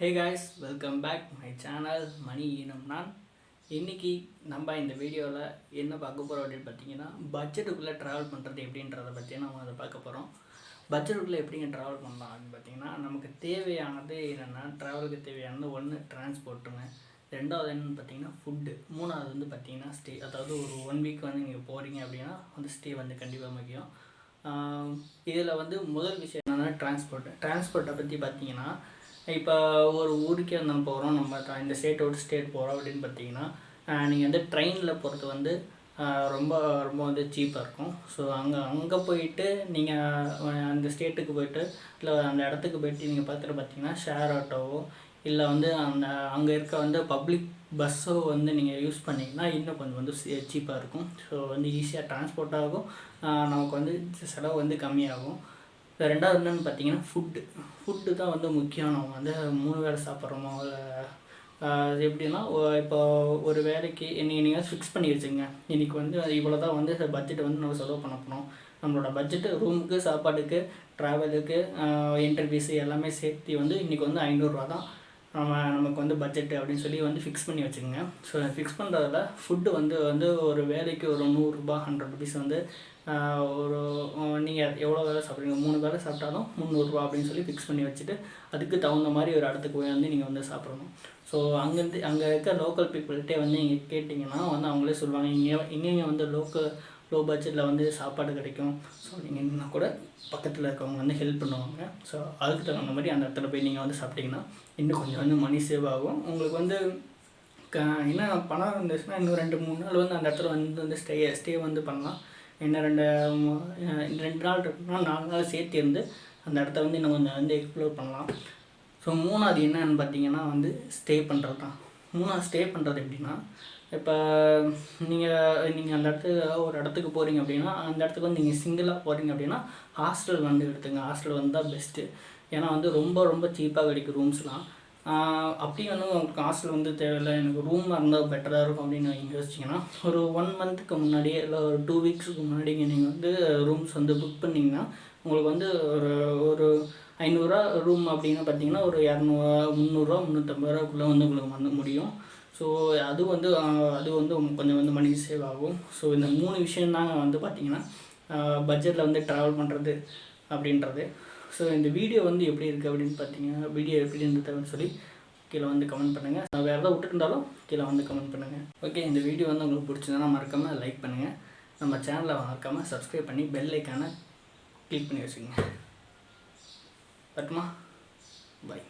Hey guys, welcome back to my channel Money Ennum Naan. இன்னைக்கு நம்ம இந்த வீடியோவில் என்ன பார்க்க போகிறோம் அப்படின்னு பார்த்தீங்கன்னா பட்ஜெட்டுக்குள்ளே ட்ராவல் பண்ணுறது எப்படின்றத பற்றி நம்ம அதை பார்க்க போகிறோம். பட்ஜெட்டுக்குள்ளே எப்படிங்க ட்ராவல் பண்ணலாம் அப்படின்னு பார்த்தீங்கன்னா நமக்கு தேவையானது என்னென்னா ட்ராவலுக்கு தேவையானது ஒன்று டிரான்ஸ்போர்ட்டுங்க, ரெண்டாவது என்னென்னு பார்த்தீங்கன்னா ஃபுட்டு, மூணாவது வந்து பார்த்தீங்கன்னா ஸ்டே. அதாவது ஒரு 1 வீக் வந்து நீங்கள் போகிறீங்க அப்படின்னா வந்து ஸ்டே வந்து கண்டிப்பாக முக்கியம். இதில் வந்து முதல் விஷயம் என்னென்னா டிரான்ஸ்போர்ட்டை பற்றி பார்த்தீங்கன்னா இப்போ ஒரு ஊருக்கே நம்ம போகிறோம், நம்ம இந்த ஸ்டேட் விட்டு ஸ்டேட் போகிறோம் அப்படின்னு பார்த்தீங்கன்னா நீங்கள் வந்து ட்ரெயினில் போகிறது வந்து ரொம்ப ரொம்ப வந்து சீப்பாக இருக்கும். ஸோ அங்கே போயிட்டு நீங்கள் அந்த ஸ்டேட்டுக்கு போயிட்டு இல்லை அந்த இடத்துக்கு போயிட்டு நீங்கள் பார்த்தீங்கன்னா ஷேர் ஆட்டோவோ இல்லை வந்து அங்கே இருக்க வந்து பப்ளிக் பஸ்ஸோ வந்து நீங்கள் யூஸ் பண்ணிங்கன்னா இன்னும் கொஞ்சம் வந்து சீப்பாக இருக்கும். ஸோ வந்து ஈஸியாக டிரான்ஸ்போர்ட் ஆகும், நமக்கு வந்து செலவு வந்து கம்மியாகும். ரெண்டாவது என்னென்னு பார்த்தீங்கன்னா ஃபுட்டு தான் வந்து முக்கியம். நம்ம வந்து 3 வேளை சாப்பிட்றோமோ இல்லை எப்படின்னா இப்போ ஒரு வேலைக்கு நீங்கள் ஃபிக்ஸ் பண்ணி வச்சுங்க, இன்றைக்கி வந்து இவ்வளோ தான் வந்து பட்ஜெட் வந்து நம்ம செலவு பண்ண போகிறோம். நம்மளோட பட்ஜெட்டு ரூமுக்கு, சாப்பாட்டுக்கு, ட்ராவலுக்கு, என்ட்ரி ஃபீஸு எல்லாமே சேர்த்து வந்து இன்றைக்கி வந்து 500 ரூபா தான் நமக்கு வந்து பட்ஜெட்டு அப்படின்னு சொல்லி வந்து ஃபிக்ஸ் பண்ணி வச்சுக்கோங்க. ஸோ ஃபிக்ஸ் பண்ணுறதுல ஃபுட்டு வந்து ஒரு வேலைக்கு ஒரு 100 ரூபா 100 ருபீஸ் வந்து ஒரு நீங்கள் எவ்வளோ வேலை சாப்பிட்றீங்க, 3 வேலை சாப்பிட்டாலும் 300 ரூபா அப்படின்னு சொல்லி ஃபிக்ஸ் பண்ணி வச்சுட்டு அதுக்கு தகுந்த மாதிரி ஒரு இடத்துக்கு போய் வந்து நீங்கள் வந்து சாப்பிடணும். ஸோ அங்கே இருக்க லோக்கல் பீப்புள்கிட்டே வந்து நீங்கள் கேட்டிங்கன்னா வந்து அவங்களே சொல்லுவாங்க இங்கே வந்து லோ பட்ஜெட்டில் வந்து சாப்பாடு கிடைக்கும். ஸோ நீங்கள் இன்னும் கூட பக்கத்தில் இருக்கவங்க வந்து ஹெல்ப் பண்ணுவாங்க. ஸோ அதுக்கு தகுந்த மாதிரி அந்த இடத்துல போய் நீங்கள் வந்து சாப்பிட்டிங்கன்னா இன்னும் கொஞ்சம் வந்து மணி சேவ் ஆகும். உங்களுக்கு வந்து என்ன பணம் இருந்துச்சுன்னா இன்னும் 2-3 நாள் வந்து அந்த இடத்துல வந்து ஸ்டே வந்து பண்ணலாம். இன்னும் 2 நாள் இருக்குன்னா 4 நாள் சேர்த்து இருந்து அந்த இடத்த வந்து இன்னும் கொஞ்சம் வந்து எக்ஸ்ப்ளோர் பண்ணலாம். ஸோ மூணாவது என்னன்னு பார்த்தீங்கன்னா வந்து ஸ்டே பண்ணுறது தான். மூணாவது ஸ்டே பண்ணுறது எப்படின்னா இப்போ நீங்கள் அந்த ஒரு இடத்துக்கு போகிறீங்க அப்படின்னா அந்த இடத்துக்கு வந்து நீங்கள் சிங்கிளாக போகிறீங்க அப்படின்னா ஹாஸ்டல் வந்து எடுத்துங்க. ஹாஸ்டல் வந்து தான் பெஸ்ட்டு. ஏன்னா வந்து ரொம்ப ரொம்ப சீப்பாக கிடைக்கும் ரூம்ஸ்லாம். அப்படி வந்து உங்களுக்கு ஹாஸ்டல் வந்து தேவையில்லை, எனக்கு ரூமாக இருந்தால் பெட்டராக இருக்கும் அப்படின்னு நீங்கள் யோசிச்சிங்கன்னா ஒரு 1 மந்த்துக்கு முன்னாடியே இல்லை ஒரு 2 வீக்ஸுக்கு முன்னாடியே நீங்கள் வந்து ரூம்ஸ் வந்து புக் பண்ணிங்கன்னா உங்களுக்கு வந்து ஒரு 500 ரூபா ரூம் அப்படின்னு பார்த்தீங்கன்னா ஒரு 200 300 ரூபா 350 ரூபாக்குள்ளே வந்து உங்களுக்கு வந்து முடியும். ஸோ அது வந்து கொஞ்சம் வந்து மணி சேவ் ஆகும். ஸோ இந்த 3 விஷயந்தாங்க வந்து பார்த்திங்கன்னா பட்ஜெட்டில் வந்து ட்ராவல் பண்ணுறது அப்படின்றது. ஸோ இந்த வீடியோ வந்து எப்படி இருக்குது அப்படின்னு பார்த்தீங்கன்னா வீடியோ எப்படி இருந்ததுன்னு சொல்லி கீழே வந்து கமெண்ட் பண்ணுங்கள். வேறு எதாவது விட்டுருந்தாலும் கீழே வந்து கமெண்ட் பண்ணுங்கள். ஓகே, இந்த வீடியோ வந்து உங்களுக்கு பிடிச்சதுன்னா மறக்காமல் லைக் பண்ணுங்கள், நம்ம சேனலை மறக்காமல் சப்ஸ்கிரைப் பண்ணி பெல் ஐக்கானை கிளிக் பண்ணி வச்சுக்கோங்க. பட்டுமா பாய்.